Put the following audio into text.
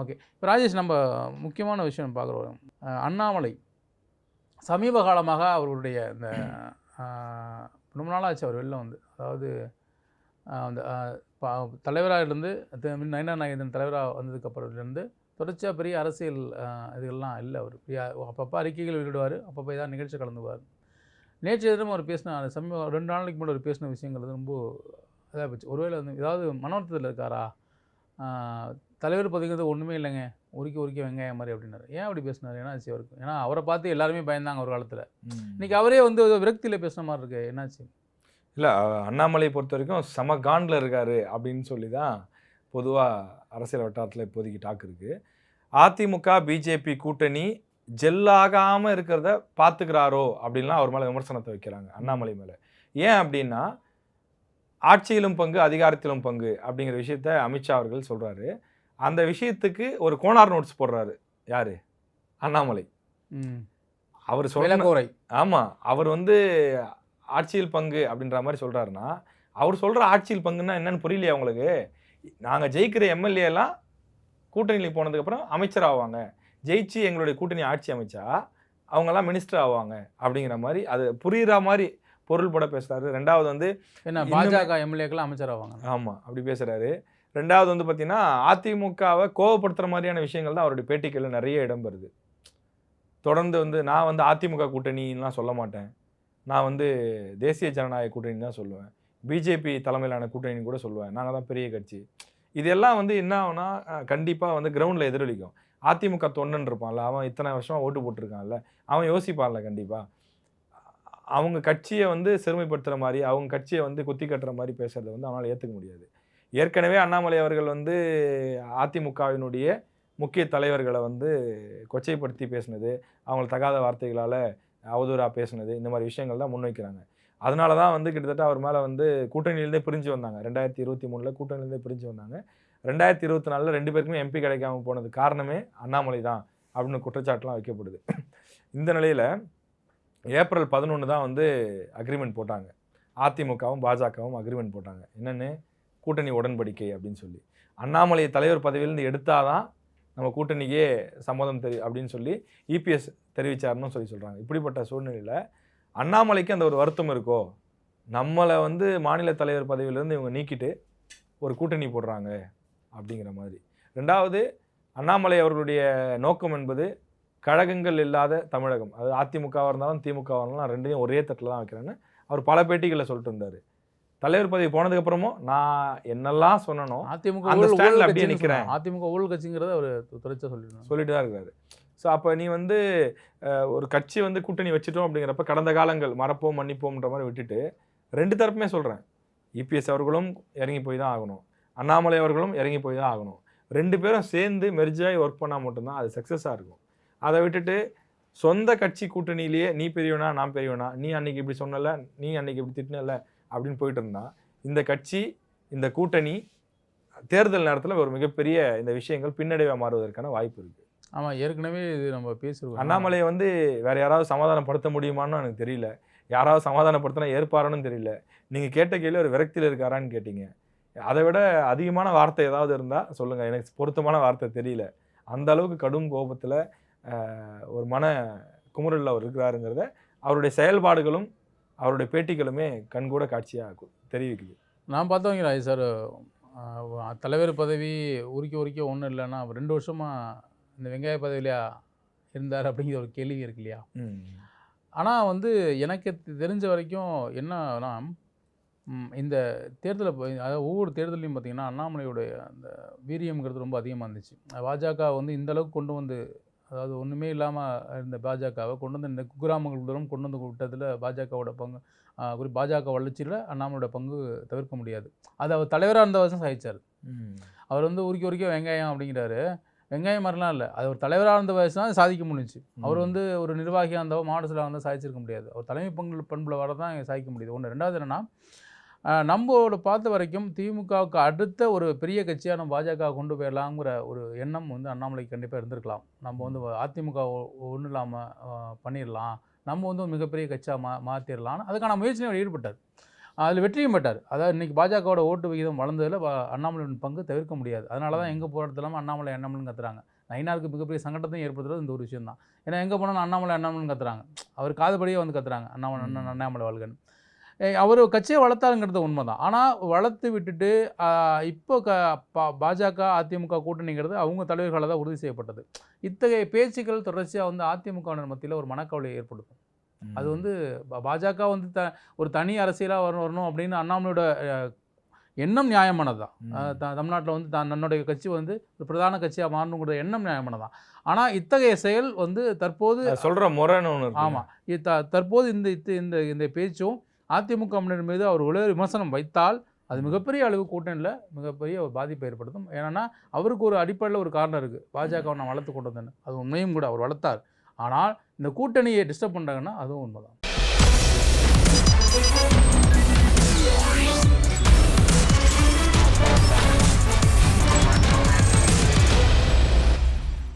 Okay. இப்போ ராஜேஷ், நம்ம முக்கியமான விஷயம் பார்க்குறோம். அண்ணாமலை சமீப காலமாக அவர்களுடைய இந்த ரொம்ப நாளாச்சு அவர் வெளில வந்து, அதாவது அந்த தலைவராக இருந்து நயினார் நாகேந்திரன் தலைவராக வந்ததுக்கப்புறம்லேருந்து தொடர்ச்சியாக பெரிய அரசியல் இதுகள்லாம் இல்லை. அவர் அப்பப்போ அறிக்கைகள் வெளியிடுவார், அப்பப்போ ஏதாவது நிகழ்ச்சி கலந்துவார். நேற்று தினம் அவர் பேசின சமீப 2 நாளைக்கு முன்னாடி அவர் பேசின விஷயங்கள் ரொம்ப இதாக போச்சு. ஒருவேளை வந்து ஏதாவது மன வருத்தத்தில் இருக்காரா? தலைவர் பதவிங்கிறது ஒன்றுமே இல்லைங்க, உரிக்க வெங்காயம் மாதிரி அப்படின்னாரு. ஏன் அப்படி பேசினார்? என்னாச்சு அவருக்கு? ஏன்னா அவரை பார்த்து எல்லாருமே பயந்தாங்க ஒரு காலத்தில். இன்றைக்கி அவரே வந்து விரக்தியில் பேசுன மாதிரி இருக்கு. என்னாச்சு? இல்லை, அண்ணாமலை பொறுத்த வரைக்கும் செம காண்டில் இருக்கார் அப்படின்னு சொல்லி தான் பொதுவாக அரசியல் வட்டாரத்தில் இப்போதைக்கு டாக் இருக்குது. அதிமுக பிஜேபி கூட்டணி ஜெல்லாகாமல் இருக்கிறத பார்த்துக்கிறாரோ அப்படின்லாம் அவர் மேலே விமர்சனத்தை வைக்கிறாங்க, அண்ணாமலை மேலே. ஏன் அப்படின்னா, ஆட்சியிலும் பங்கு அதிகாரத்திலும் பங்கு அப்படிங்கிற விஷயத்த அமித்ஷா அவர்கள் சொல்கிறாரு. அந்த விஷயத்துக்கு ஒரு கோனார் நோட்ஸ் போடுறாரு யார்? அண்ணாமலை. அவர் சொல்ல, ஆமாம், அவர் வந்து ஆட்சியில் பங்கு அப்படின்ற மாதிரி சொல்கிறாருன்னா, அவர் சொல்கிற ஆட்சியில் பங்குன்னா என்னன்னு புரியலையா உங்களுக்கு? நாங்கள் ஜெயிக்கிற எம்எல்ஏலாம் கூட்டணியில் போனதுக்கப்புறம் அமைச்சர் ஆவாங்க, ஜெயிச்சு எங்களுடைய கூட்டணி ஆட்சி அமைச்சா அவங்கெல்லாம் மினிஸ்டர் ஆவாங்க அப்படிங்கிற மாதிரி அது புரிகிற மாதிரி பொருள் பட பேசுகிறாரு. ரெண்டாவது வந்து என்ன பாஜக எம்எல்ஏக்கெல்லாம் அமைச்சர் ஆவாங்க, ஆமாம் அப்படி பேசுகிறாரு. ரெண்டாவது வந்து பார்த்திங்கன்னா, அதிமுகவை கோவப்படுத்துகிற மாதிரியான விஷயங்கள் தான் அவருடைய பேட்டிகளில் நிறைய இடம்பெறுது. தொடர்ந்து வந்து நான் வந்து அதிமுக கூட்டணிலாம் சொல்ல மாட்டேன், நான் வந்து தேசிய ஜனநாயக கூட்டணி தான் சொல்லுவேன், பிஜேபி தலைமையிலான கூட்டணின்னு கூட சொல்லுவேன், நாங்கள் தான் பெரிய கட்சி. இதெல்லாம் வந்து என்ன ஆகுனா கண்டிப்பாக வந்து கிரவுண்டில் எதிரொலிக்கும். அதிமுக தொண்டன் இருப்பான்ல, அவன் இத்தனை வருஷமாக ஓட்டு போட்டிருக்கான்ல, அவன் யோசிப்பான்ல கண்டிப்பாக. அவங்க கட்சியை வந்து சிறுமைப்படுத்துகிற மாதிரி, அவங்க கட்சியை வந்து குத்தி கட்டுற மாதிரி பேசுகிறத வந்து அவனால் ஏற்றுக்க முடியாது. ஏற்கனவே அண்ணாமலை அவர்கள் வந்து அதிமுகவினுடைய முக்கிய தலைவர்களை வந்து கொச்சைப்படுத்தி பேசினது, அவங்கள தகாத வார்த்தைகளால் அவதூறாக பேசினது, இந்த மாதிரி விஷயங்கள் தான் முன்வைக்கிறாங்க. அதனால தான் வந்து கிட்டத்தட்ட அவர் மேலே வந்து கூட்டணியிலேருந்தே பிரிஞ்சு வந்தாங்க. 2023 கூட்டணியிலேருந்தே பிரிஞ்சு வந்தாங்க. 2024 2 பேருக்குமே எம்பி கிடைக்காம போனது காரணமே அண்ணாமலை தான் அப்படின்னு குற்றச்சாட்டுலாம் வைக்கப்படுது. இந்த நிலையில் ஏப்ரல் 11 தான் வந்து அக்ரிமெண்ட் போட்டாங்க. அதிமுகவும் பாஜகவும் அக்ரிமெண்ட் போட்டாங்க. என்னென்னு? கூட்டணி உடன்படிக்கை அப்படின்னு சொல்லி. அண்ணாமலை தலைவர் பதவியிலேருந்து எடுத்தாதான் நம்ம கூட்டணிக்கே சம்மதம் அப்படின்னு சொல்லி இபிஎஸ் தெரிவித்தார்னு சொல்கிறாங்க. இப்படிப்பட்ட சூழ்நிலையில் அண்ணாமலைக்கு அந்த ஒரு வருத்தம் இருக்கோ, நம்மளை வந்து மாநில தலைவர் பதவியிலேருந்து இவங்க நீக்கிட்டு ஒரு கூட்டணி போடுறாங்க அப்படிங்கிற மாதிரி. ரெண்டாவது, அண்ணாமலை அவர்களுடைய நோக்கம் என்பது கழகங்கள் இல்லாத தமிழகம், அது அதிமுகவாக இருந்தாலும் திமுகவாக இருந்தாலும் ரெண்டையும் ஒரே தட்டில் தான் வைக்கிறேன்னு அவர் பல பேட்டிகளில் சொல்லிட்டு இருந்தார். தலைவர் பதவி போனதுக்கப்புறமும் நான் என்னெல்லாம் சொன்னனோ அதிமுக அந்த ஸ்டாண்டில் அப்படியே நிற்கிறேன், அதிமுக ஊழல் கட்சிங்கிறத அவர் சொல்லிட்டு தான் இருக்காரு. ஸோ அப்போ நீ வந்து ஒரு கட்சி வந்து கூட்டணி வச்சுட்டோம் அப்படிங்கிறப்ப கடந்த காலங்கள் மறப்போம் மன்னிப்போம்ன்ற மாதிரி விட்டுட்டு, 2 தரப்புமே சொல்கிறேன், இபிஎஸ் அவர்களும் இறங்கி போய் தான் ஆகணும், அண்ணாமலை அவர்களும் இறங்கி போய் தான் ஆகணும். 2 பேரும் சேர்ந்து மெர்ஜாகி ஒர்க் பண்ணால் மட்டும்தான் அது சக்ஸஸாக இருக்கும். அதை விட்டுட்டு சொந்த கட்சி கூட்டணியிலேயே நீ பெரியவனா நான் பெரியவனா, நீ அன்னைக்கு இப்படி சொன்னல, நீ அன்னைக்கு இப்படி திட்டினல அப்படின்னு போயிட்டு இருந்தா இந்த கட்சி இந்த கூட்டணி தேர்தல் நேரத்தில் ஒரு மிகப்பெரிய இந்த விஷயங்கள் பின்னடைவாக மாறுவதற்கான வாய்ப்பு இருக்குது. ஆமாம், ஏற்கனவே இது நம்ம பேசுகிறோம். அண்ணாமலையை வந்து வேறு யாராவது சமாதானப்படுத்த முடியுமான்னு எனக்கு தெரியல, யாராவது சமாதானப்படுத்தினா ஏற்பாருன்னு தெரியல. நீங்கள் கேட்ட கேள்வி ஒரு விரக்தியில் இருக்காரான்னு கேட்டீங்க. அதை விட அதிகமான வார்த்தை ஏதாவது இருந்தால் சொல்லுங்கள், எனக்கு பொருத்தமான வார்த்தை தெரியல. அந்த அளவுக்கு கடும் கோபத்தில் ஒரு மன குமுறலில் அவர் இருக்கிறாருங்கிறத அவருடைய செயல்பாடுகளும் அவருடைய பேட்டிகளுமே கண்கூட காட்சியாக தெரிவிக்குது. நான் பார்த்தவங்க சார், தலைவர் பதவி உரிக்க ஒன்றும் இல்லைன்னா 2 வருஷமாக இந்த வெங்காய பதவியிலையா இருந்தார் அப்படிங்கிற ஒரு கேள்வி இருக்கு இல்லையா? ஆனால் வந்து எனக்கு தெரிஞ்ச வரைக்கும் என்னன்னா, இந்த தேர்தலில் அதாவது ஒவ்வொரு தேர்தலையும் பார்த்திங்கன்னா அண்ணாமலையுடைய அந்த வீரியம்ங்கிறது ரொம்ப அதிகமாக இருந்துச்சு. பாஜக வந்து இந்த அளவுக்கு கொண்டு வந்து, அதாவது ஒன்றுமே இல்லாமல் இருந்த பாஜகவை கொண்டு வந்து இந்த குக்கிராமங்கள் தூரம் கொண்டு வந்து விட்டதில் பாஜகவோட பங்கு, பாஜக வளர்ச்சியில் அண்ணாமலையோட பங்கு தவிர்க்க முடியாது. அது அவர் தலைவராக இருந்த வருஷம் சாதிச்சார். அவர் வந்து உரிக்க வெங்காயம் அப்படிங்கிறாரு. வெங்காயம் மாதிரிலாம் இல்லை, அது ஒரு தலைவராக இருந்த வயசு தான் சாதிக்க முடிஞ்சிச்சு. அவர் வந்து ஒரு நிர்வாகியாக இருந்தவோ மாவட்ட செயலாளராக இருந்தால் சாதிச்சிருக்க முடியாது. அவர் தலைமை பண்பில் வர தான் சாதிக்க முடியுது. ஒன்று. ரெண்டாவது என்னென்னா, நம்மளோட பார்த்த வரைக்கும் திமுகவுக்கு அடுத்த ஒரு பெரிய கட்சியாக நம்ம பாஜக கொண்டு போயிடலாங்கிற ஒரு எண்ணம் வந்து அண்ணாமலைக்கு கண்டிப்பாக இருந்திருக்கலாம். நம்ம வந்து அதிமுக ஒன்றும் இல்லாமல் பண்ணிடலாம், நம்ம வந்து ஒரு மிகப்பெரிய கட்சியாக மாற்றிடலான்னு அதுக்கான முயற்சியில் அவர் ஈடுபட்டார். அதில் வெற்றியும் பெற்றார். அதாவது இன்றைக்கி பாஜகவோட ஓட்டு விகிதம் வளர்ந்ததில் அண்ணாமலையின் பங்கு தவிர்க்க முடியாது. அதனால தான் எங்கே போராட்டத்தில் இல்லாமல் அண்ணாமலை அண்ணாமலைன்னு கத்துறாங்க. நயினாருக்கு மிகப்பெரிய சங்கடத்தையும் ஏற்படுத்துறது இந்த ஒரு விஷயம் தான். ஏன்னா எங்கே போனாலும் அண்ணாமலை அண்ணாமலைன்னு கத்துறாங்க. அவர் காதுபடியே வந்து கத்துறாங்க அண்ணாமலை வாழ்கன்னு. அவர் கட்சியை வளர்த்தாருங்கிறது உண்மை தான். ஆனால் வளர்த்து விட்டுட்டு இப்போ பாஜக அதிமுக கூட்டணிங்கிறது அவங்க தலைவர்களால் தான் உறுதி செய்யப்பட்டது. இத்தகைய பேச்சுக்கள் தொடர்ச்சியாக வந்து அதிமுகவினர் மத்தியில் ஒரு மனக்கவலையை ஏற்படுத்தும். அது வந்து பாஜக வந்து ஒரு தனி அரசியலாக வரணும் அப்படின்னு அண்ணாமலையோட எண்ணம் நியாயமானது தான். தமிழ்நாட்டில் வந்து தன்னுடைய கட்சி வந்து ஒரு பிரதான கட்சியாக மாறணுங்கிற எண்ணம் நியாயமானது தான். ஆனால் இத்தகைய செயல் வந்து தற்போது சொல்கிற முறைன்னு ஒன்று. ஆமாம், தற்போது இந்த பேச்சும் அதிமுகவினர் மீது அவர் உலக விமர்சனம் வைத்தால் அது மிகப்பெரிய அளவு கூட்டணியில் மிகப்பெரிய ஒரு பாதிப்பை ஏற்படுத்தும். ஏன்னா அவருக்கு ஒரு அடிப்படையில் ஒரு காரணம் இருக்குது, பாஜகவை நான் வளர்த்து கொண்டு வந்தேன்னு. அது உண்மையும் கூட, அவர் வளர்த்தார். ஆனால் இந்த கூட்டணியை டிஸ்டர்ப் பண்ணுறாங்கன்னா அதுவும் உண்மைதான்.